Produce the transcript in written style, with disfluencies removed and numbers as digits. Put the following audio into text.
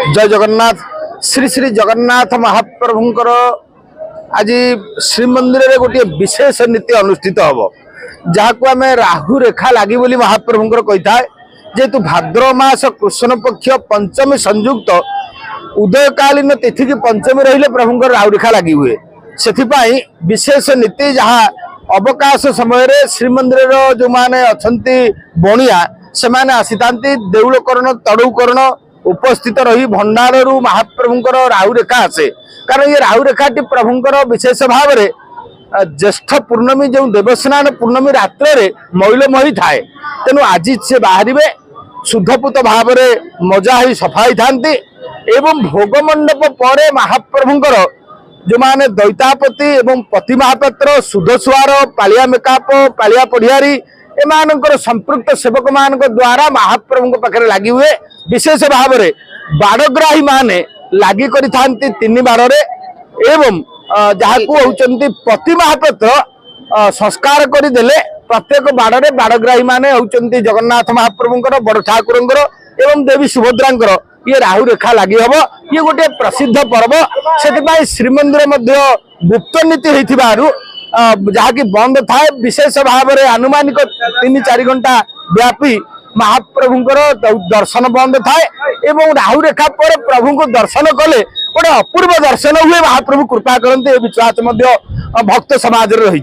जय जगन्नाथ। श्री श्री जगन्नाथ महाप्रभुंकर आज श्रीमंदिर में गोटे विशेष नीति अनुष्ठित हम जहाँ आम राहु रेखा लगी बोली महाप्रभुंकर कही था जेहेतु भाद्रव मास कृष्ण पक्ष पंचमी संयुक्त उदयकालीन तिथि की पंचमी रहिले प्रभुंकर राहु रेखा लगी हुए से विशेष नीति जहाँ अवकाश समय श्रीमंदिर जो माने अछंती बणिया से माने आसीतांती देउलकरण तड़ुकरण उपस्थित रही भंडार महाप्रभुंकर राहु रेखा आसे कारण ये राहु रेखाटी प्रभुंकर विशेष भाव में ज्येष्ठ पूर्णमी जो देवस्नान पूर्णमी रात्रे मैलमही थाए तेणु आज से बाहर शुद्धपूत भाव में मजा ही सफाई थांती एवं भोग मंडप पर महाप्रभुंकर जो माने दैतापति एवं पति महापात्र सुधस्वार पालिया मेकाप पालिया पढ़ियारी एमानकर संपृक्त सेवक मान द्वारा महाप्रभु पाखे लगी हुए विशेष भाव में बाड़ग्राही माने लगी करी तीन बाड़े एवं जहाँ होचंती पति महापात्र संस्कार करदेले प्रत्येक बाड़े बाड़ग्राही माने होचंती जगन्नाथ महाप्रभुंकर बड़ ठाकुरंकर एवं देवी सुभद्रांकर ये राहु रेखा लगी हम ये गोटे प्रसिद्ध पर्व से श्रीमंदिर मध्य गुप्त नीति होइथिबारु जहाँ की बंद थाए विशेष भाव में आनुमानिक 3-4 घंटा व्यापी महाप्रभुंकर दर्शन बंद थाए एवं राहु रेखा पर प्रभु को दर्शन कले गोटे अपूर्व दर्शन हुए महाप्रभु कृपा करते विश्वास भक्त समाज रही।